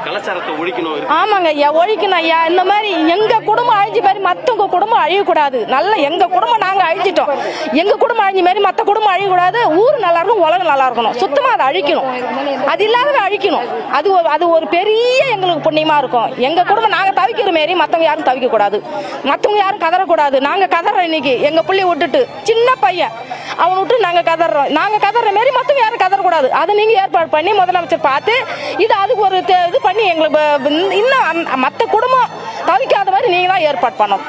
கலாச்சாரத்தை ஒழிக்கணும். ஆமாங்க ஐயா, ஒழிக்கணும் ஐயா. இந்த மாதிரி எங்க குடும்பம் அழிஞ்ச மாதிரி மத்தவங்க குடும்பம் அழியக்கூடாது. நல்ல எங்க குடும்பம் நாங்க அழிச்சிட்டோம், எங்க குடும்பம் அழிஞ்ச மாதிரி மத்த குடும்பம் அழியக்கூடாது. ஊர் நல்லா இருக்கும், உலகம் நல்லா இருக்கணும். சுத்தமா அதை அழிக்கணும், அது இல்லாத அழிக்கணும். அது ஒரு பெரிய எங்களுக்கு புண்ணியமா இருக்கும். எங்க குடும்பம் நாங்க தவிக்கிற மாரி மத்தவங்க யாரும் தவிக்க கூடாது, மத்தவங்க யாரும் கதறக்கூடாது. நாங்க கதறோம் இன்னைக்கு, எங்க பிள்ளை விட்டுட்டு சின்ன பையன் அவன் விட்டு நாங்க கதறோம். நாங்க கதற மாரி மத்தவங்க யாரும் கதறக்கூடாது. அதை நீங்க ஏற்பாடு பண்ணி முதலமைச்சர் பார்த்து இது அதுக்கு ஒரு இது பண்ணி எங்களுக்கு இன்னும் மற்ற குடும்பம் தவிக்காத மாதிரி நீங்க தான் ஏற்பாடு பண்ணணும்.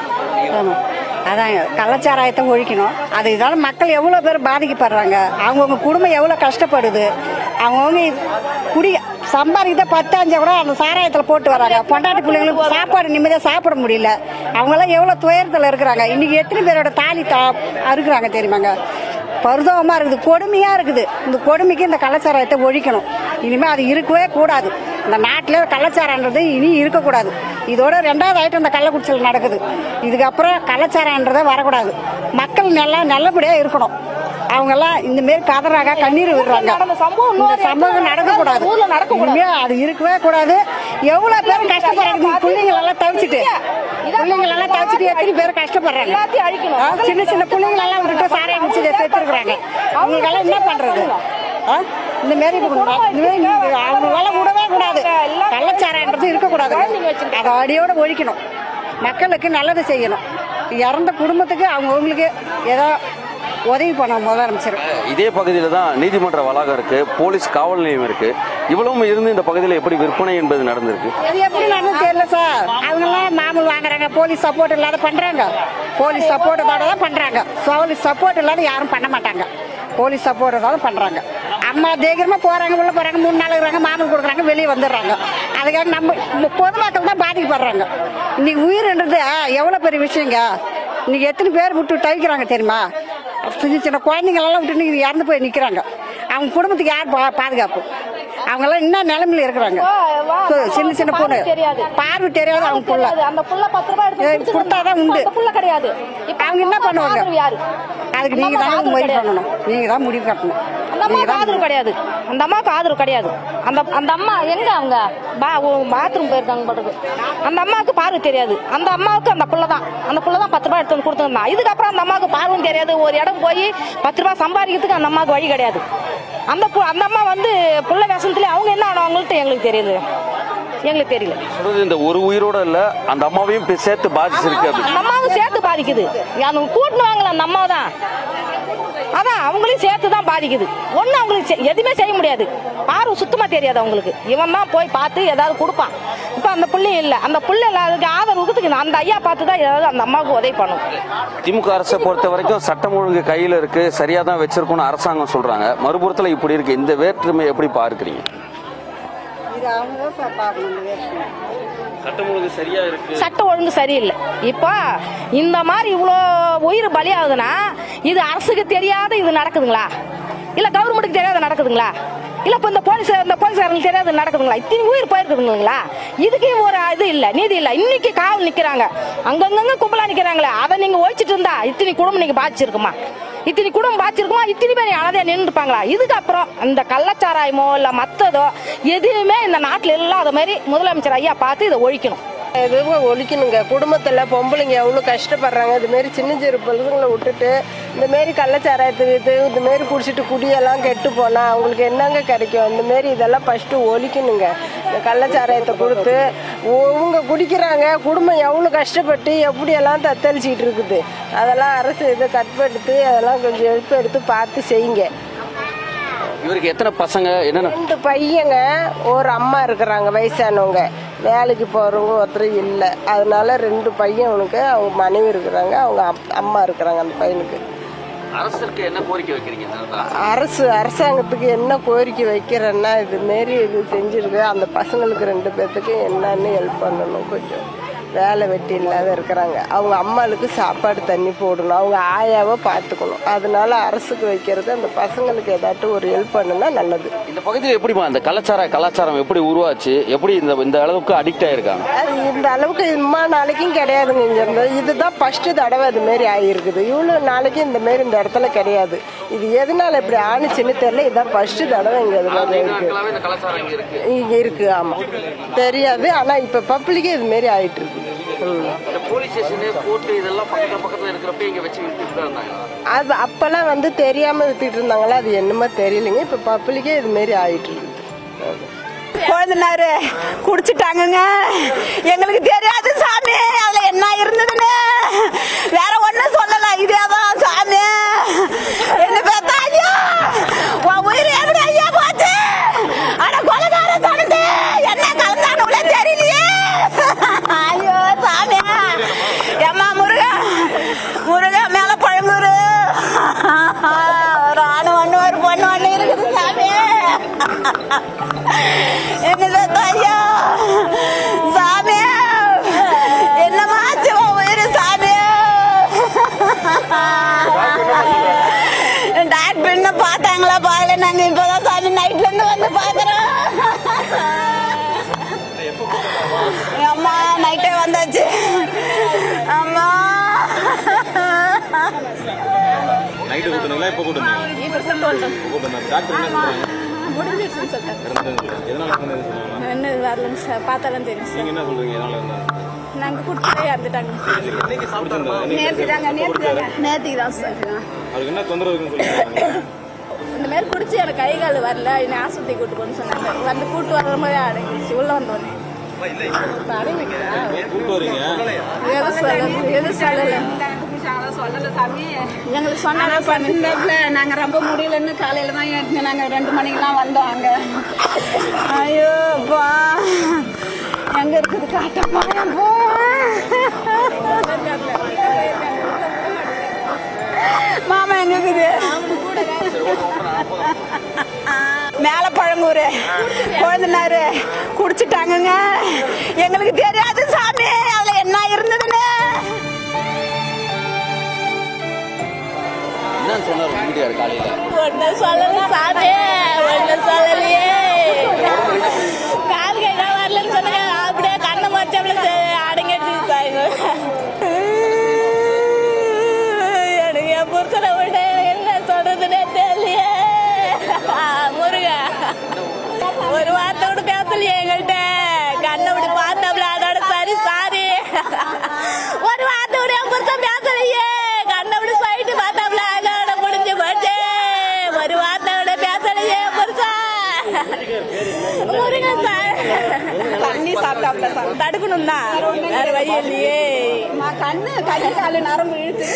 அதான் கலாச்சாரத்தை ஒழிக்கணும். அது இதனால மக்கள் எவ்வளோ பேர் பாதிக்கப்படுறாங்க, அவங்கவுங்க குடும்பம் எவ்வளோ கஷ்டப்படுது. அவங்கவுங்க குடி சம்பாதிக்கிட்ட 10 கூட அந்த சாராயத்தில் போட்டு வராங்க. பொண்டாட்டி பிள்ளைங்களுக்கு சாப்பாடு நிம்மதியாக சாப்பிட முடியல. அவங்களாம் எவ்வளோ துயரத்தில் இருக்கிறாங்க. இன்னைக்கு எத்தனை பேரோட தாலி அறுக்குறாங்க தெரியுமாங்க. பருதவமாக இருக்குது, கொடுமையாக இருக்குது. இந்த கொடுமைக்கு இந்த கலாச்சாரத்தை ஒழிக்கணும். இனிமேல் அது இருக்கவே கூடாது. இந்த நாட்டில் கலாச்சாரன்றது இனி இருக்கக்கூடாது. இதோட 2வது ஐட்டம் இந்த கள்ளக்குறிச்சியில் நடக்குது. இதுக்கப்புறம் கலாச்சாரன்றதை வரக்கூடாது. மக்கள் நல்லபடியாக இருக்கணும். அவங்கெல்லாம் இந்த மாரி கதறாங்க, கண்ணீர் விடுறாங்க. இந்த சம்பவம் நடக்கக்கூடாது. இனிமேல் அது இருக்கவே கூடாது. எவ்வளோ பேர் கஷ்டப்படுறாங்க. பிள்ளைங்களெல்லாம் தவிச்சிட்டு எத்தனை பேர் கஷ்டப்படுறாங்க. சின்ன சின்ன பிள்ளைங்களெல்லாம் விட்டுட்டு சாராயம் முடிச்சு சேர்த்துருக்குறாங்க. அவங்களுக்கெல்லாம் என்ன பண்றது? இந்த மாரி அவங்களால விடவே கூடாது. கள்ளச்சாரன்றது இருக்கக்கூடாது. அதை அடியோட ஒழிக்கணும். மக்களுக்கு நல்லது செய்யணும். இறந்த குடும்பத்துக்கு அவங்களுக்கு ஏதோ உதவி பண்ண முதலமைச்சர். இதே பகுதியில் தான் நீதிமன்ற வளாகம் இருக்கு, போலீஸ் காவல் நிலையம் இருக்கு. இவ்வளவும் இருந்து இந்த பகுதியில் எப்படி விற்பனை என்பது நடந்திருக்கு? அது எப்படி நடந்து தெரியல சார். அவங்கெல்லாம் மாமூல் வாங்குறாங்க. போலீஸ் சப்போர்ட் இல்லாத பண்றாங்க. போலீஸ் சப்போர்ட்டோட தான் பண்றாங்க. போலீஸ் சப்போர்ட் இல்லாத யாரும் பண்ண மாட்டாங்க. போலீஸ் சப்போர்ட்டோட பண்றாங்க. அம்மா தைரியமா போறாங்க, உள்ள போறாங்க, 3 நாள் இருக்கிறாங்க, மாமூல் கொடுக்குறாங்க, வெளியே வந்துடுறாங்க. அதுக்காக நம்ம பொதுமக்கள் தான் பாதிக்கப்படுறாங்க. இன்னைக்கு உயிர்ன்றது எவ்வளவு பெரிய விஷயங்க. இன்னைக்கு எத்தனை பேர் விட்டு தவிக்கிறாங்க தெரியுமா? சின்ன சின்ன குழந்தைங்களெல்லாம் விட்டு இறந்து போய் நிற்கிறாங்க. அவங்க குடும்பத்துக்கு யார் பாதுகாப்பு? அவங்கெல்லாம் என்ன நிலைமையில இருக்கிறாங்க. சின்ன சின்ன பொண்ணு பார்வை தெரியாது. அவங்க புள்ள அந்த புள்ள 10 ரூபாய் எடுத்து கொடுத்தாதான் உண்டு. புள்ள கிடையாது. அவங்க என்ன பண்ணுவாங்க? அதுக்கு நீங்க தான் முடிவு பண்ணணும். நீங்க தான் முடிவு கட்டணும். அந்த அம்மாவுக்கு ஆதரவு கிடையாது. அந்த அம்மாவுக்கு ஆதரவு கிடையாது. அந்த அம்மா எங்க அவங்க பாத்ரூம் போயிருக்காங்க போட்டுக்கு. அந்த அம்மாவுக்கு பார்வை தெரியாது. அந்த அம்மாவுக்கு அந்த புள்ள தான் 10 ரூபாய் எடுத்து கொடுத்துருந்தான். இதுக்கப்புறம் அந்த அம்மாவுக்கு பார்வும் தெரியாது. ஒரு இடம் போய் 10 ரூபாய் சம்பாதிக்கிறதுக்கு அந்த அம்மாவுக்கு வழி கிடையாது. அந்த அம்மா புள்ள வேஷத்துல அவங்க என்ன ஆனவங்கள்ட்ட எங்களுக்கு தெரியல. இந்த ஒரு உயிரோட இல்ல, அந்த அம்மாவையும் சேர்த்து பாதிச்சிருக்கு. அந்த அம்மாவும் சேர்த்து பாதிக்குது. கூட்டினுவாங்களா அந்த அம்மா தான், அதான் அவங்களையும் சேர்த்து தான் பாதிக்குது. ஒண்ணு அவங்களுக்கு எதுவுமே செய்ய முடியாது. பார்வை சுத்தமா தெரியாது அவங்களுக்கு. இவன் தான் போய் பார்த்து ஏதாவது கொடுப்பான். இப்ப அந்த பிள்ளையும் இல்ல. அந்த பிள்ளை அதுக்கு ஆதரவுக்கு அந்த ஐயா பார்த்து தான் ஏதாவது அந்த அம்மாவுக்கு உதவி பண்ணும். திமுக அரசை பொறுத்த வரைக்கும் சட்டம் ஒழுங்கு கையில இருக்கு, சரியா தான் வச்சிருக்கோம்னு அரசாங்கம் சொல்றாங்க. மறுபுறத்துல இப்படி இருக்கு. இந்த வேற்றுமை எப்படி பார்க்கிறீங்க? சட்டம் ஒழுங்கு சரியா இருக்கு, சட்டம் ஒழுங்கு சரியில்லை. இப்போ இந்த மாதிரி இவ்வளோ உயிர் பலியாகுதுன்னா இது அரசுக்கு தெரியாத இது நடக்குதுங்களா? இல்ல கவர்மெண்ட்டுக்கு தெரியாத நடக்குதுங்களா? இல்ல இப்ப இந்த போலீஸ்காரங்களுக்கு தெரியாத நடக்குதுங்களா? இத்தனை உயிர் போயிருக்குதுங்களா? இதுக்கு ஒரு இது இல்ல, நீதி இல்ல. இன்னைக்கு காவல் நிக்கிறாங்க, அங்கங்க கும்பலா நிக்கிறாங்களே. அதை நீங்க ஒழிச்சிட்டு இருந்தா இத்தனை குடும்பம் நீங்க பாதிச்சிருக்குமா? இத்தனை குடும்பம் பாதிச்சிருக்குமா? இத்தனை பேர் அழகா நின்றுப்பாங்களா? இதுக்கப்புறம் இந்த கள்ளச்சாராயமோ இல்ல மத்ததோ எதுவுமே இந்த நாட்டுல இல்லாத மாதிரி முதலமைச்சர் ஐயா பார்த்து இதை ஒழிக்கணும். எதுவும் ஒழிக்கணுங்க. குடும்பத்தில் பொம்பளைங்க எவ்வளோ கஷ்டப்படுறாங்க. இதுமாரி சின்ன சிறு பசங்களை விட்டுட்டு இந்தமாரி கள்ளச்சாராயத்துக்கு இந்தமாரி குடிச்சிட்டு குடியெல்லாம் கெட்டு போனால் அவங்களுக்கு என்னங்க கிடைக்கும்? இந்தமாரி இதெல்லாம் ஃபஸ்ட்டு ஒழிக்கணுங்க. இந்த கள்ளச்சாராயத்தை கொடுத்து அவங்க குடிக்கிறாங்க. குடும்பம் எவ்வளோ கஷ்டப்பட்டு எப்படியெல்லாம் தத்தளிச்சிக்கிட்டு இருக்குது. அதெல்லாம் அரசு இதை கட்படுத்தி அதெல்லாம் கொஞ்சம் எடுத்து பார்த்து செய்யுங்க. இவருக்கு எத்தனை பசங்க? என்னென்ன? 2 பையங்க, ஒரு அம்மா இருக்கிறாங்க வயசானவங்க. வேலைக்கு போகிறவங்க ஒருத்தர் இல்லை. அதனால 2 பையன் அவனுக்கு. அவங்க மனைவி இருக்கிறாங்க, அவங்க அம்மா இருக்கிறாங்க அந்த பையனுக்கு. அரசுக்கு என்ன கோரிக்கை வைக்கிறீங்க? அரசாங்கத்துக்கு என்ன கோரிக்கை வைக்கிறேன்னா இதுமாரி இது செஞ்சிருக்கு. அந்த பசங்களுக்கு 2 பேர்த்துக்கு என்னன்னு ஹெல்ப் பண்ணணும் கொஞ்சம். வேலை வெட்டி இல்லாத இருக்கிறாங்க. அவங்க அம்மாளுக்கு சாப்பாடு தண்ணி போடணும், அவங்க ஆயாவை பார்த்துக்கணும். அதனால அரசுக்கு வைக்கிறது அந்த பசங்களுக்கு ஏதாட்டும் ஒரு ஹெல்ப் பண்ணுனா நல்லது. இந்த பகுதியில் எப்படிமா இந்த கலாச்சாரம் எப்படி உருவாச்சு, எப்படி இந்த அளவுக்கு அடிக்ட் ஆயிருக்காங்க? அது இந்த அளவுக்கு இம்மா நாளைக்கும் கிடையாதுங்க. இங்கே இருந்தது இதுதான் ஃபஸ்ட்டு தடவை இது மாரி ஆகிருக்குது. இவ்வளோ நாளைக்கு இந்த மாரி இந்த இடத்துல கிடையாது. இது எதனால இப்படி ஆணுச்சுன்னு தெரியல. இதுதான் ஃபஸ்ட்டு தடவை இங்கே இது மாதிரி இருக்குது. இங்கே இருக்குது. ஆமாம், தெரியாது. ஆனால் இப்போ பப்ளிக்கே இது மாரி ஆகிட்டு இருக்கு. அது அப்பெல்லாம் வந்து தெரியாம வித்துட்டு இருந்தாங்களா, அது என்னமோ தெரியலைங்க. இப்ப பப்ளிக்கே இது மாரி ஆயிட்டு இருக்கு. குழந்தைனாரு குடிச்சிட்டாங்க, எங்களுக்கு தெரியாது சாமி அதுல என்ன இருந்ததுன்னு, வேற ஒண்ணும் சொல்லல. இதேதான் சாமி என்ன பார்த்தா ஐயா உன் உயிர் எப்படி ஐயா போச்சு. ஆனா கொலைகார சொன்னது என்ன கலந்தானே தெரியலையே. ஐயோ சாமி, ஏம்மா முருகா மேல பழங்குரு ஒரு ஆணு ஒண்ணு ஒரு பொண்ணு ஒண்ணு இருக்குது சாமி. என்ன ஐயா சாமி, என்னமாச்சு உயிர் சாமி. டாக்டர் என்ன பார்த்தாங்களா பாக்கல, நாங்க இப்பதான் சாமி நைட்ல இருந்து வந்து பாக்குறோம். அம்மா நைட்டே வந்தாச்சு. அம்மா நைட்டு கூட்டுனீங்களா இப்ப கூட்டுனீங்க? டாக்டர் என்ன சொல்றாங்க? முடிஞ்சிருச்சுன்னு சொல்லிட்டாங்க. எதனால சொன்னாங்க? என்ன வரலங்க சார், பார்த்தாலும் தெரியும். நீங்க என்ன சொல்றீங்க? எதனால இருந்தாங்க? நாங்கள் குடிச்சே இறந்துட்டாங்க. நேற்றுக்கு தான் சார். அதுக்கு என்ன தொந்தரவு இருக்குன்னு சொல்லுங்க. இந்த மாதிரி குடிச்சு எனக்கு கை கால் வரல, என்னை ஆஸ்பத்திரி கூட்டு போன்னு சொன்னாங்க. வந்து கூட்டு வர்ற மாதிரி அடங்கிடுச்சு. உள்ள வந்தோடனே கூட்டு வரீங்க? எது சொல்லல எங்களுக்கு சொன்னாங்க. நாங்க ரொம்ப முடியலன்னு காலையில தான் நாங்க 2 மணிக்கெல்லாம் வந்தோம். அங்க ஐயோ அப்பா எங்க இருக்குது காட்டம்மா. மாமா எங்க இருக்குது? மேல பழங்கூரு குழந்தைனாரு குடிச்சிட்டாங்க, எங்களுக்கு தெரியாது சாமி அதுல என்ன இருந்ததுன்னு. என்ன சொன்னார் வீட்டுக்காரர் காலையில? ஒண்ணு சொல்லல சாமி, ஒண்ணு சொல்லலையே. கால் கைடா வரலன்னு சொன்னாங்க. அப்படியே கண்ணை மறைச்சவள அடங்கிடுச்சு சாங்க. எனக்கு என் புருஷனை விட என்ன சொல்றதுன்னே தெரியலையே. முருகா ஒரு வார்த்தை கூட பேசலையே எங்கள்கிட்ட. கண்ணை விட்டு பார்த்தாப்ல, அதோட சரி சாரி. ஒரு வார்த்தை கூட என் புருஷன் பேசலையே. கண்ணை விட்டு போயிட்டு பார்த்தாப்ல, அதோட முடிஞ்சு போச்சு. ஒரு வார்த்தை கூட பேசலையே புருஷா. முருகன் சார் தண்ணி சாப்பிட்டாப்ல சார். தடுக்கணும் தான், வேற வழி இல்லையே. கண்ணு காலு நரம்பு இழுத்து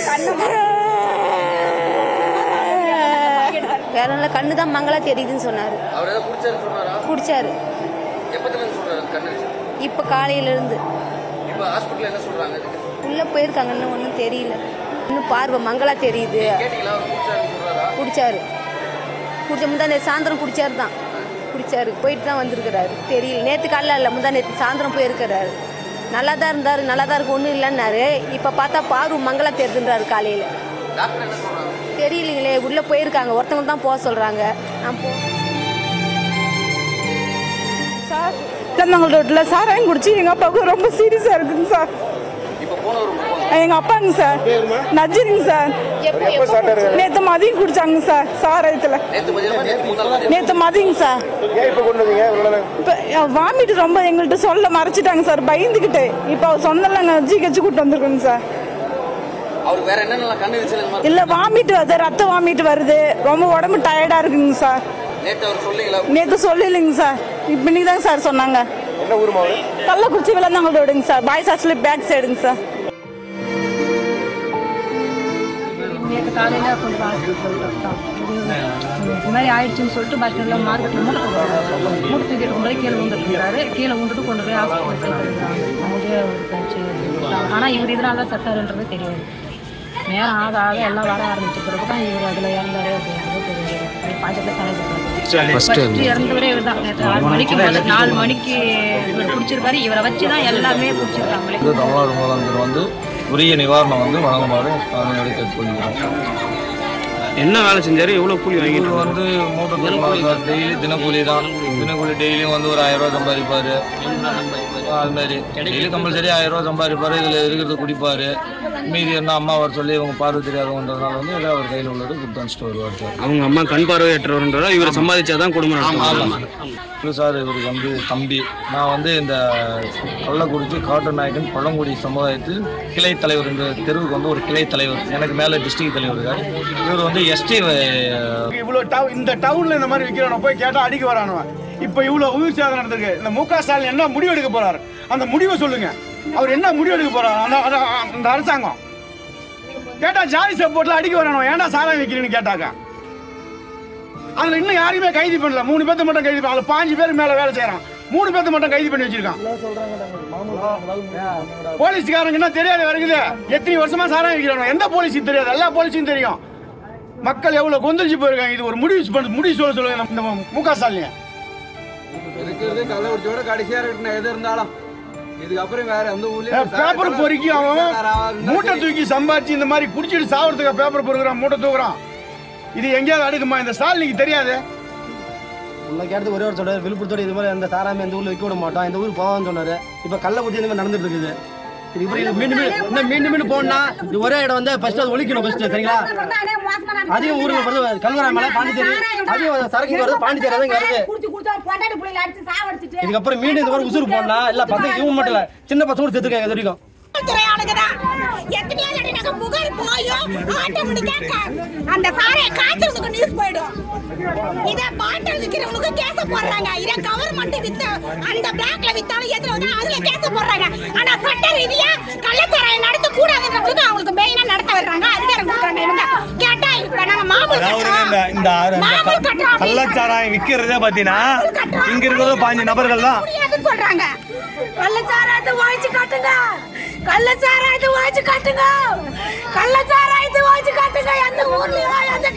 வேற நல்ல கண்ணு தான் மங்களா தெரியுதுன்னு சொன்னாரு. குடிச்சாரு இப்ப காலையில இருந்து. உள்ள போயிருக்காங்க, இன்னும் ஒன்றும் தெரியல. இன்னும் பார்வை மங்களா தெரியுது. குடிச்சாரு முந்தா சாயந்தரம் குடிச்சாரு போயிட்டு தான் வந்திருக்கிறாரு. தெரியல, நேற்று காலைல இல்லை, முந்தா நேற்று சாயந்தரம் போயிருக்கிறாரு. நல்லா தான் இருந்தாரு, நல்லா தான் இருக்கு, ஒன்றும் இல்லைன்னாரு. இப்போ பார்த்தா பார்வை மங்களா தெரியுதுன்றாரு காலையில். தெரியலீங்களே, உள்ள போயிருக்காங்க, ஒருத்தவங்க தான் போக சொல்றாங்க. நான் சார் தந்தங்கள் ரோட்டில் சாராயம் குடிச்சு எங்கள் அப்பாவுக்கு ரொம்ப சீரியஸாக இருக்குங்க சார். எங்கள் அப்பாங்க சார் நஜிருங்க சார். நேற்று மதியம் குடிச்சாங்க சார் சாராயத்தில். நேற்று மதியங்க சார். இப்போ வாமிட்டு ரொம்ப எங்கள்கிட்ட சொல்ல மறைச்சிட்டாங்க சார், பயந்துக்கிட்டு. இப்போ அவர் சொன்னலங்க ஜிஹெச் கூட்டு வந்திருக்குங்க சார். இல்ல வாமிட்டு வருது, ரத்த வாமிட்டு வருது, ரொம்ப உடம்பு டயர்டா இருக்குங்க சார். நேற்று சொல்லலைங்க சார், இப்ப இன்னைக்கு தாங்க சார் சொன்னாங்க. கள்ளக்குறிச்சி விளந்தாங்க ரோடுங்க சார், பாய்ஸ் ஹாஸ்டல் பேக் சைடுங்க சார். நேற்று காலையில் கொஞ்சம் ஹாஸ்பிட்டல் சொல்லிட்டோம். இது மாதிரி ஆயிடுச்சுன்னு சொல்லிட்டு பஸ் ஸ்டாண்டில் மார்க்கெட்டில் மூட்டை தூக்கிட்டு கொண்டு கீழே விழுந்துட்டுருக்காரு. கீழே விழுந்துட்டு கொண்டு போய் ஹாஸ்பிட்டல் சேர்த்துருக்காங்க. ஆனால் இவர் இதனால தான் சத்தாருன்றது தெரியாது. நேரம் ஆக ஆக எல்லாம் வர ஆரம்பிச்ச பிறகு தான் இவர் அதில் இறந்தாரு அப்படிங்கிறது தெரியுது. பாக்கெட்டில் தலைவர் ஃபஸ்ட்டு இறந்தவரே இவர் தான். நேற்று 4 மணிக்கு இவர் பிடிச்சிருக்காரு. இவரை வச்சு தான் எல்லாமே பிடிச்சிருக்காங்களே. தமிழ்நாடு முதலமைச்சர் வந்து உரிய நிவாரணம் வந்து வழங்குமாறு கேட்டுக்கொள்கிறோம். என்ன வேலை செஞ்சாரு, எவ்வளவு கூலி வாங்கிட்டு வந்து மூட்டை டெய்லி தினக்கூலி தான். தினக்கூலி டெய்லியும் வந்து ஒரு 1000 ரூபா சம்பாதிப்பாரு. அது மாதிரி டெய்லி கம்பல்சரி 1000 ரூபா சம்பாதிப்பாரு. இதில் இருக்கிறத குடிப்பாரு. மீதி என்ன அம்மா வர சொல்லி இவங்க பார்வை தெரியாதவன்றதுனால வந்து இதை அவர் கையில் உள்ளது கொடுத்து அனுப்பிச்சிட்டு வருவார் சார். அவங்க அம்மா கண் பார்வையற்றவர்ன்றதா இவரை சம்பாதிச்சாதான் குடும்பம். இல்லை சார், இவருக்கு வந்து தம்பி. நான் வந்து இந்த கள்ளக்குறிச்சி காட்டுநாயக்கன் பழங்குடி சமுதாயத்தில் கிளை தலைவர். இந்த தெருவுக்கு வந்து ஒரு கிளை தலைவர். எனக்கு மேலே டிஸ்ட்ரிக்ட் தலைவர் இருக்கார். இவர் வந்து எஸ்டி. இவ்வளோ இந்த டவுனில் இந்த மாதிரி விற்கிறவனை போய் கேட்டால் அடிக்க வரானுவன். இப்போ இவ்வளோ உயிர் சேதம் நடந்திருக்கு. இந்த மு.க. ஸ்டாலின் என்ன முடிவு எடுக்க போறாரு? அந்த முடிவை சொல்லுங்க. அவர் என்ன முடிவு எடுக்க போறாரு? அந்த அரசாங்கம் கேட்டா ஜாதி சப்போர்ட்ல அடிக்க வரணும். ஏன்டா சாராயம் வைக்கிறீன்னு கேட்டாக்கா அதுல இன்னும் யாரையுமே கைது பண்ணல. 3 பேர்த்த மட்டும் கைது பண்ணல. 5 பேர் மேல வேலை செய்யறான். 3 பேர்த்த மட்டும் கைது பண்ணி வச்சிருக்கான். போலீஸ்காரங்க என்ன தெரியாத வருகுது. எத்தனை வருஷமா சாராயம் வைக்கிறானோ எந்த போலீஸுக்கு தெரியாது. எல்லா போலீஸுக்கும் தெரியும். மக்கள் எவ்வளவு கொந்தளிச்சு போயிருக்காங்க. இது ஒரு முடிவு சொல்லுங்க இந்த மு.க. ஸ்டாலின். இருக்கிறது கள்ளக்குறிச்சியோட கடைசியா இருக்கணும். எது இருந்தாலும் இதுக்கப்புறம் வேற எந்த ஊர்லயும் பேப்பர் பொறுக்கி அவன் மூட்டை தூக்கி சம்பாதிச்சு இந்த மாதிரி குடிச்சிட்டு சாவறதுக்கு பேப்பர் பொறுக்கிறான், மூட்டை தூக்குறான். இது எங்கேயாவது அடுக்குமா? இந்த ஸ்டாலினுக்கு தெரியாது. உள்ள கேட்டது ஒரே ஒரு சொல்றாரு, விழுப்புரத்தோட இது மாதிரி அந்த சாராம இந்த ஊர்ல வைக்க விட மாட்டோம், இந்த ஊருக்கு போவான்னு சொன்னாரு. இப்ப கள்ளக்குறிச்சி இந்த மாதிரி நடந்துட்டு இருக்குது. மீண்டும் போனா இது ஒரே இடம் வந்து ஃபர்ஸ்ட் அது ஒழிக்கணும் ஃபர்ஸ்ட். சரிங்களா? அதிகம் ஊருக்கு வருது கல்வராமலை பாண்டிச்சேரி. அதிகம் சரக்கு வருது பாண்டிச்சேரி. அதுங்க வருது. இதுக்கப்புறம் மீண்டும் இந்த மாதிரி உசுறு போனா இல்ல பசங்க இவங்க மட்டும் இல்ல சின்ன பசங்க கூட செத்துருக்காங்க. இது வரைக்கும் அந்த சாரைய காய்ச்சலுக்கு நியூஸ் போயிடும். இத பாட்டில் விக்கிறவங்களுக்கு கேஸ் போடுறாங்க. இத கவர்மெண்ட் வித்த அந்த பிளாக்ல வித்தாலும் எதுல அதுல கேஸ் போடுறாங்க. ஆனா சட்ட ரீதியா கள்ளச்சாராய நடத்த கூடாதுன்றதுக்கு அவங்களுக்கு மெயினா நடத்த வர்றாங்க. அதிகாரம் கொடுக்குறாங்க. இவங்க கேட்டா இப்ப நாங்க மாமூல் கள்ளச்சாராயம் விக்கிறதே பாத்தீங்கன்னா இங்க இருக்கிறது 5 நபர்கள் தான் சொல்றாங்க. கள்ளச்சாராயத்தை ஒழிச்சு காட்டுங்க. கள்ளச்சாராயத்தை ஒழிச்சு காட்டுங்க. கள்ளச்சாராயத்தை ஒழிச்சு காட்டுங்க. எந்த ஊர்லயோ எந்த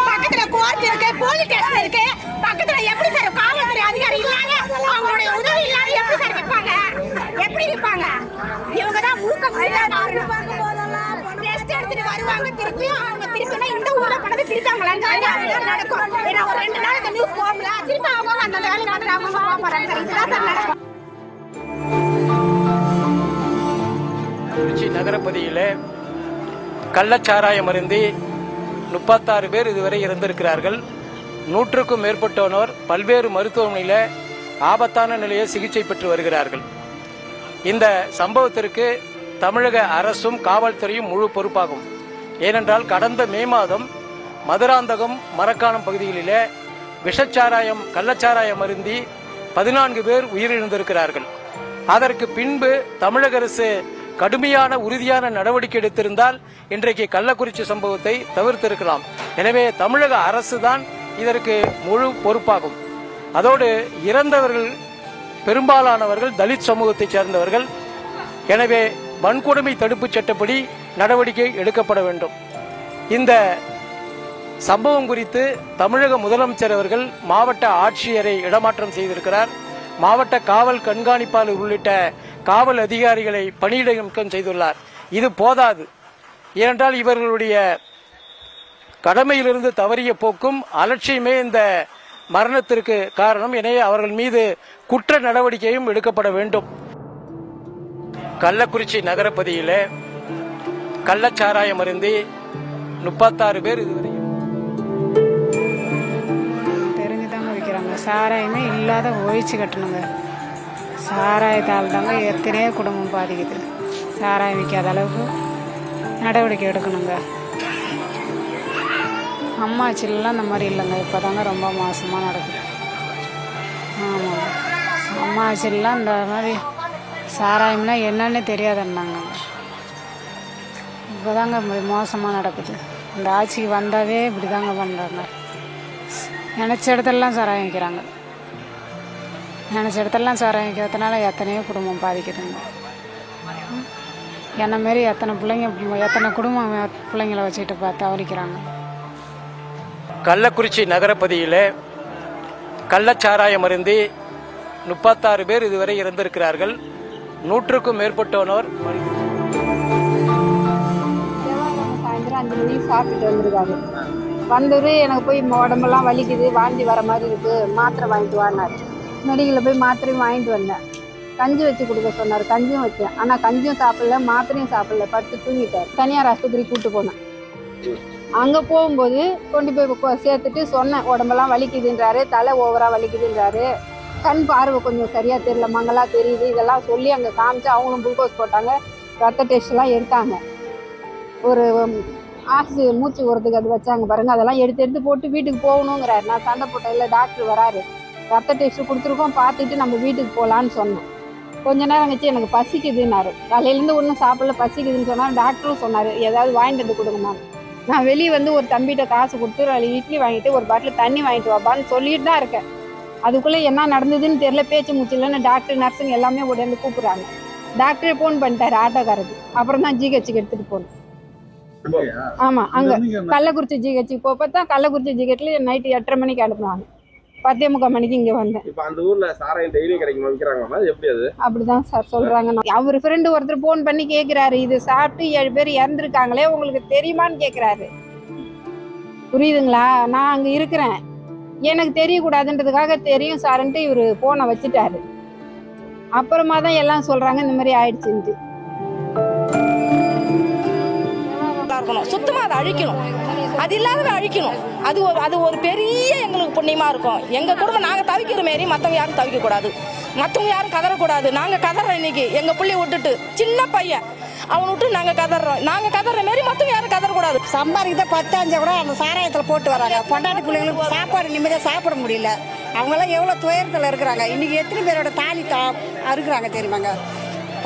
பக்கத்துல கோர்ட் இருக்கு, போலீஸ் ஸ்டேஷன் இருக்கு, பக்கத்துல எப்படி சார் காவல்துறை அதிகாரி இல்லாத அவங்களுடைய உதவி இல்லாத எப்படி சார் விற்பாங்க? எப்படி விற்பாங்க? இவங்க தான் ரெஸ்ட் எடுத்துட்டு வருவாங்க. திருப்பியும் அவங்க திருப்பி இந்த ஊர்ல பணத்தை திருப்பி அவங்க நடக்கும். ஏன்னா ஒரு 2 நாள் இந்த நியூஸ் போகல. திருப்பி அவங்க அந்த வேலை வந்து அவங்க போறாங்க. இதுதான் சார் நடக்கும். திருச்சி நகரப்பகுதியில் கள்ளச்சாராயம் அருந்தி 36 பேர் இதுவரை இறந்திருக்கிறார்கள். 100க்கும் மேற்பட்டோர் பல்வேறு மருத்துவமனையில் ஆபத்தான நிலையை சிகிச்சை பெற்று வருகிறார்கள். இந்த சம்பவத்திற்கு தமிழக அரசும் காவல்துறையும் முழு பொறுப்பாகும். ஏனென்றால் கடந்த மே மாதம் மதுராந்தகம் மரக்காணம் பகுதிகளிலே விஷச்சாராயம் கள்ளச்சாராயம் அருந்தி 14 பேர் உயிரிழந்திருக்கிறார்கள். அதற்கு பின்பு தமிழக அரசு கடுமையான உறுதியான நடவடிக்கை எடுத்திருந்தால் இன்றைக்கு கள்ளக்குறிச்சி சம்பவத்தை தவிர்த்திருக்கலாம். எனவே தமிழக அரசு தான் இதற்கு முழு பொறுப்பாகும். அதோடு இறந்தவர்கள் பெரும்பாலானவர்கள் தலித் சமூகத்தைச் சேர்ந்தவர்கள். எனவே வன்கொடுமை தடுப்புச் சட்டப்படி நடவடிக்கை எடுக்கப்பட வேண்டும். இந்த சம்பவம் குறித்து தமிழக முதலமைச்சர் அவர்கள் மாவட்ட ஆட்சியரை இடமாற்றம் செய்திருக்கிறார். மாவட்ட காவல் கண்காணிப்பாளர் உள்ளிட்ட காவல் அதிகாரிகளை பணியிட நீக்கம் செய்துள்ளார். இது போதாது. ஏனென்றால் இவர்களுடைய கடமையிலிருந்து தவறிய போக்கும் அலட்சியமே இந்த மரணத்திற்கு காரணம். எனவே அவர்கள் மீது குற்ற நடவடிக்கையும் எடுக்கப்பட வேண்டும். கள்ளக்குறிச்சி நகரப்பகுதியில் கள்ளச்சாராயம் அருந்தி 36 பேர் இதுவரை தெரிஞ்சுதாங்க வைக்கிறாங்க. சாராயமே இல்லாத ஒழிச்சு கட்டணுங்க. சாராயத்தால் தாங்க எத்தனையோ குடும்பம் பாதிக்குது. சாராயம் விற்காத அளவுக்கு நடவடிக்கை எடுக்கணுங்க. அம்மாச்சிலாம் இந்த மாதிரி இல்லைங்க. இப்போ தாங்க ரொம்ப மோசமாக நடக்குது. ஆமாங்க, அம்மாச்சிலாம் இந்த மாதிரி சாராயம்னா என்னன்னு தெரியாதுன்னாங்க. இப்போ தாங்க மோசமாக நடக்குது. இந்த ஆட்சிக்கு வந்தாவே இப்படி தாங்க பண்ணுறாங்க. நினச்ச இடத்துலலாம் சாராயம் வைக்கிறாங்க. நினச்ச இடத்துலலாம் சாராயம் விற்கிறதுனால எத்தனையோ குடும்பம் பாதிக்குதுங்க. என்ன மாரி எத்தனை பிள்ளைங்க எத்தனை குடும்பம் பிள்ளைங்களை வச்சுக்கிட்டு தவறிக்கிறாங்க. கள்ளக்குறிச்சி நகரப்பகுதியில் கள்ளச்சாராயம் அருந்தி 36 பேர் இதுவரை இறந்திருக்கிறார்கள். 100க்கும் மேற்பட்டோனோர் சாயந்தரம் 5 மணிக்கு சாப்பிட்டுட்டு வந்திருக்காரு. வந்தவர் எனக்கு போய் உடம்பெல்லாம் வலிக்குது, வாந்தி வர மாதிரி இருக்குது, மாத்திரை வாங்கிட்டு வானார். மெடிக்கலில் போய் மாத்திரையும் வாங்கிட்டு வந்தேன். கஞ்சி வச்சு கொடுக்க சொன்னார், கஞ்சியும் வச்சேன். ஆனால் கஞ்சியும் சாப்பிடல, மாத்திரையும் சாப்பிடல, படுத்து தூங்கிட்டார். தனியார் ஆஸ்பத்திரி கூப்பிட்டு போனேன். அங்கே போகும்போது கொண்டு போய் சேர்த்துட்டு சொன்னேன், உடம்பெல்லாம் வலிக்குதுன்றாரு, தலை ஓவராக வலிக்குதுன்றாரு, கண் பார்வை கொஞ்சம் சரியாக தெரியல, மங்களாக தெரியுது. இதெல்லாம் சொல்லி அங்கே காமிச்சு அவங்களும் குளுக்கோஸ் போட்டாங்க, ரத்த டெஸ்ட்லாம் எடுத்தாங்க. ஒரு மூச்சு உரத்துக்கு அது வச்சாங்க பாருங்கள், அதெல்லாம் எடுத்து போட்டு வீட்டுக்கு போகணுங்கிறாரு. நான் சண்டை போட்டேன், இல்லை டாக்டர் வராரு, ரத்த டெஸ்ட்டு கொடுத்துருக்கோம், பார்த்துட்டு நம்ம வீட்டுக்கு போகலான்னு சொன்னேன். கொஞ்ச நேரம் கழிச்சு எனக்கு பசிக்குதுன்னாரு. காலையிலேருந்து ஒன்றும் சாப்பிடல, பசிக்குதுன்னு சொன்னார். டாக்டரும் சொன்னார் ஏதாவது வாங்கிட்டு வந்து கொடுங்கம்மா. நான் வெளியே வந்து ஒரு தம்பிகிட்ட காசு கொடுத்து இட்லி வாங்கிட்டு ஒரு பாட்டில் தண்ணி வாங்கிட்டு வாப்பான்னு சொல்லிட்டு தான் இருக்கேன். அதுக்குள்ளே என்ன நடந்ததுன்னு தெரியல, பேச்சு மூச்சில்லைன்னு டாக்டர் நர்ஸுங்க எல்லாமே உடனே கூப்பிட்றாங்க. டாக்டரே ஃபோன் பண்ணிட்டாரு ஆட்டோக்காரருக்கு. அப்புறம் தான் ஜிஹெச்சுக்கு எடுத்துகிட்டு போகணும். ஆமாம், அங்கே கள்ளக்குறிச்சி ஜிஹெச்சுக்கு பார்த்தா கள்ளக்குறிச்சி ஜிஹெச்சில் நைட்டு 8:30 மணிக்கு அனுப்புனாங்க. 10:45 மணிக்கு இங்கே வந்தேன். இப்போ அந்த ஊர்ல சாராயம் டெய்லி கிடைக்குமா, விற்கிறாங்களா, எப்படி அது? அப்படிதான் சார் சொல்றாங்க. அவர் ஃப்ரெண்டு ஒருத்தர் ஃபோன் பண்ணி கேட்குறாரு, இது சாப்பிட்டு 7 பேர் இறந்துருக்காங்களே, உங்களுக்கு தெரியுமான்னு கேட்குறாரு. புரியுதுங்களா? நான் அங்கே இருக்கிறேன், எனக்கு தெரியக்கூடாதுன்றதுக்காக தெரியும் சார்ன்ட்டு இவர் ஃபோனை வச்சுட்டாரு. அப்புறமா தான் எல்லாம் சொல்றாங்க இந்த மாதிரி ஆயிடுச்சுன்ட்டு. சுத்தமா அதை அழிக்கணும், அது இல்லாதவே அழிக்கணும். அது ஒரு பெரிய எங்களுக்கு புண்ணியமா இருக்கும். எங்க குடும்பம் நாங்க தவிக்கிற மாரி மத்தவங்க யாரும் தவிக்க கூடாது, மத்தவங்க யாரும் கதறக்கூடாது. நாங்க கதறோம் இன்னைக்கு, எங்க பிள்ளைய விட்டுட்டு சின்ன பையன் அவனை விட்டு நாங்க கதறோம். நாங்க கதற மாரி மத்தவங்க யாரும் கதறக்கூடாது. சம்பாதிக்கிட்ட 10 கூட அந்த சாராயத்தில் போட்டு வராங்க. பொண்டாட்டி பிள்ளைங்களுக்கு சாப்பாடு நிம்மதியாக சாப்பிட முடியல. அவங்களாம் எவ்வளோ துயரத்தில் இருக்கிறாங்க. இன்னைக்கு எத்தனை பேரோட தாலி அறுக்குறாங்க தெரியுமாங்க?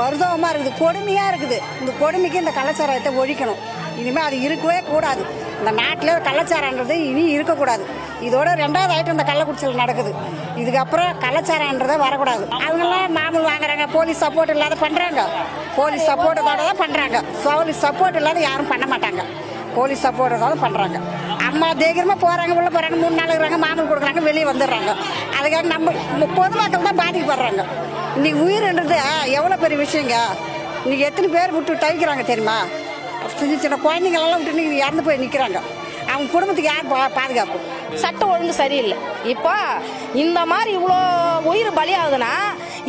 பரிதாபமாக இருக்குது, கொடுமையாக இருக்குது. இந்த கொடுமைக்கு இந்த கள்ளச்சாராயத்தை ஒழிக்கணும். இனிமேல் அது இருக்கவே கூடாது. இந்த நாட்டில் கள்ளச்சாரன்றது இனி இருக்கக்கூடாது. இதோட 2வது ஐட்டம் இந்த கள்ளக்குறிச்சியில் நடக்குது. இதுக்கப்புறம் கள்ளச்சாரன்றதை வரக்கூடாது. அவங்கெல்லாம் மாமூல் வாங்குறாங்க, போலீஸ் சப்போர்ட் இல்லாத பண்ணுறாங்க. போலீஸ் சப்போர்ட்டோட தான் பண்ணுறாங்க. போலீஸ் சப்போர்ட் இல்லாத யாரும் பண்ண மாட்டாங்க. போலீஸ் சப்போர்ட்டோட தான் பண்ணுறாங்க. அம்மா தைரியமாக போகிறாங்க, உள்ளே போகிறாங்க, 3 நாள் இருக்கிறாங்க, மாமூல் கொடுக்குறாங்க, வெளியே வந்துடுறாங்க. அதுக்காக நம்ம பொதுமக்கள் தான் பாதிக்கப்படுறாங்க. இன்னைக்கு உயிர்ன்றது எவ்வளோ பெரிய விஷயங்க. இன்னைக்கு எத்தனை பேர் விட்டு தவிக்கிறாங்க தெரியுமா? சின்ன சின்ன குழந்தைங்களெல்லாம் விட்டு இன்னைக்கு இறந்து போய் நிற்கிறாங்க. அவங்க குடும்பத்துக்கு யார் பாதுகாப்பு? சட்டம் ஒழுங்கு சரியில்லை. இப்போ இந்த மாதிரி இவ்வளோ உயிர் பலியாகுதுன்னா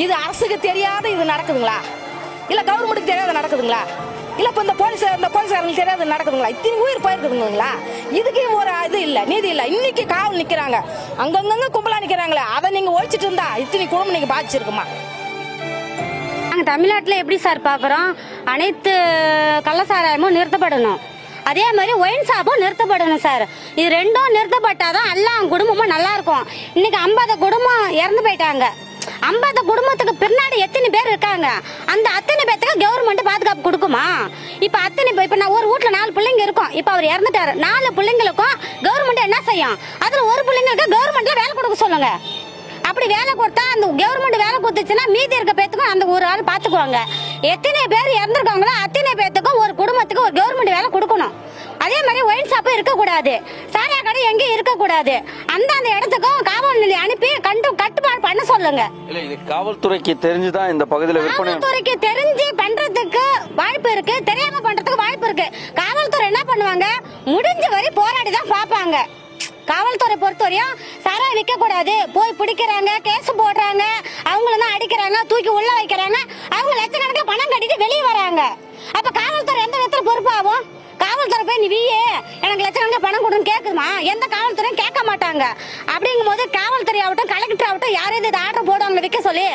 இது அரசுக்கு தெரியாத இது நடக்குதுங்களா, இல்லை கவர்மெண்ட்டுக்கு தெரியாத நடக்குதுங்களா, இல்லை இப்போ இந்த போலீஸ்காரங்களுக்கு தெரியாத நடக்குதுங்களா? இத்தனை உயிர் போயிருக்குதுங்களா? இதுக்கு ஒரு இது இல்லை, நீதி இல்லை. இன்னைக்கு காவல் நிற்கிறாங்க, அங்கங்க கும்பலா நிற்கிறாங்களே, அதை நீங்கள் ஒழிச்சிட்டு இருந்தா இத்தனை குடும்பம் நீங்கள் பாதிச்சிருக்குமா? நாங்கள் தமிழ்நாட்டில் எப்படி சார் பார்க்குறோம், அனைத்து கள்ளச்சாராயமும் நிறுத்தப்படணும், அதே மாதிரி ஒயின் ஷாப்பும் நிறுத்தப்படணும் சார். இது 2ம் நிறுத்தப்பட்டாதான் எல்லா குடும்பமும் நல்லா இருக்கும். இன்னைக்கு 50 குடும்பம் இறந்து போயிட்டாங்க. 50 குடும்பத்துக்கு பின்னாடி எத்தனை பேர் இருக்காங்க? அந்த அத்தனை பேர்த்துக்கு கவர்மெண்ட் பாதுகாப்பு கொடுக்குமா? இப்போ இப்போ நான் ஒரு வீட்டில் 4 பிள்ளைங்க இருக்கும். இப்போ அவர் இறந்துட்டாரு, 4 பிள்ளைங்களுக்கும் கவர்மெண்ட் என்ன செய்யும்? அதில் ஒரு பிள்ளைங்களுக்கு கவர்மெண்ட்ல வேலை கொடுக்க சொல்லுங்க. அப்படி வேலை கொடுத்தா அந்த கவர்மெண்ட் வேலை கொடுத்துச்சுன்னா மீதி இருக்க பேத்துக்கும் அந்த ஒரு ஆள் பார்த்துக்குவாங்க. எத்தனை பேர் இறந்துருக்காங்களோ அத்தனை பேத்துக்கும் ஒரு குடும்பத்துக்கு ஒரு கவர்மெண்ட் வேலை கொடுக்கணும். அதே மாதிரி ஒயின் ஷாப்பும் இருக்கக்கூடாது, சாராய கடை எங்கேயும் இருக்கக்கூடாது. அந்த இடத்துக்கும் காவல் நிலையம் அனுப்பி கட்டுப்பாடு பண்ண சொல்லுங்க. இல்ல இது காவல்துறைக்கு தெரிஞ்சுதான் இந்த பகுதியில் விற்பனை. காவல்துறைக்கு தெரிஞ்சு பண்றதுக்கு வாய்ப்பு இருக்கு, தெரியாம பண்றதுக்கு வாய்ப்பு இருக்கு. காவல்துறை என்ன பண்ணுவாங்க, முடிஞ்ச வரை போராடி தான் பார்ப்பாங்க. காவல்துறை பொறுத்தவரையும் சாராயம் விற்க கூடாது, போய் பிடிக்கிறாங்க, கேஸ் போடுறாங்க, அவங்கள தான் அடிக்கிறாங்க, தூக்கி உள்ள வைக்கிறாங்க, அவங்க லட்சக்கணக்கில் பணம் கட்டிட்டு வெளியே வராங்க. அப்ப காவல்துறை எந்த விதத்துல பொறுப்பாகும்? காவல்துறை போய் நீ எனக்கு லட்சக்கணக்கில் பணம் கொடுன்னு கேட்குமா? எந்த காவல்துறையும் கேட்க மாட்டாங்க. அப்படிங்கும் போது காவல்துறை ஆகட்டும், கலெக்டர் ஆகட்டும், யாரும் இது ஆர்டர் போடுவாங்க விற்க சொல்லி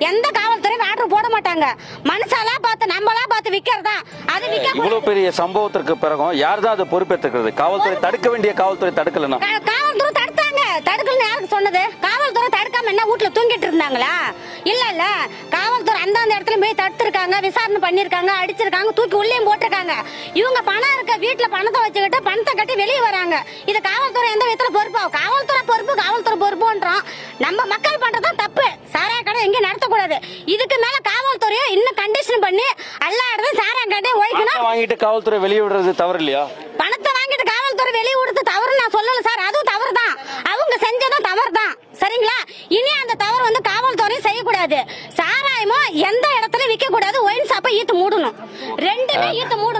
எந்த காவல்துறையும் ஆர்டர் போட மாட்டாங்க. மனுஷாலா பார்த்து நம்மளா பார்த்து விற்கிறதா அது விற்க. இவ்வளவு பெரிய சம்பவத்திற்கு பிறகும் யார் தான் அதை பொறுப்பேற்றுக்கிறது? காவல்துறை தடுக்க வேண்டிய காவல்துறை தடுக்கலன்னா? காவல்துறை தடுத்தாங்க, தடுக்கலன்னு யாருக்கு சொன்னது? காவல்துறை தடுக்காம என்ன வீட்டுல தூங்கிட்டு இருந்தாங்களா? இல்ல காவல்துறை அந்தந்த இடத்துல போய் தடுத்திருக்காங்க, விசாரணை பண்ணிருக்காங்க, அடிச்சிருக்காங்க, தூக்கி உள்ளேயும் போட்டிருக்காங்க. இவங்க பணம் இருக்க வீட்டுல பணத்தை வச்சுக்கிட்டு பணத்தை கட்டி வெளியே வராங்க. இது காவல்துறை எந்த விதத்துல பொறுப்பாகும்? காவல்துறை பொறுப்புன்றோம். நம்ம மக்கள் பண்றதும் தப்பு. சாராய கூடாது. இதுக்கு மேல காவல்துறையும் இன்னும் கண்டிஷன் பண்ணி எல்லா இடத்தையும் சாராயம் கடையை ஒழிக்கணும். வாங்கிட்டு காவல்துறை வெளியே விடுறது தவறு இல்லையா? பணத்தை வாங்கிட்டு காவல்துறை வெளியே விடுறது தவறு நான் சொல்லல சார். அதுவும் தவறு தான். அவங்க செஞ்சதும் தவறு தான். சரிங்களா? இனி அந்த தவறு வந்து காவல்துறை செய்யக்கூடாது. சாராயமும் எந்த இடத்துல விற்க கூடாது. ஒயின் ஷாப்பை ஈத்து மூடணும். ரெண்டுமே ஈத்து மூடணும்.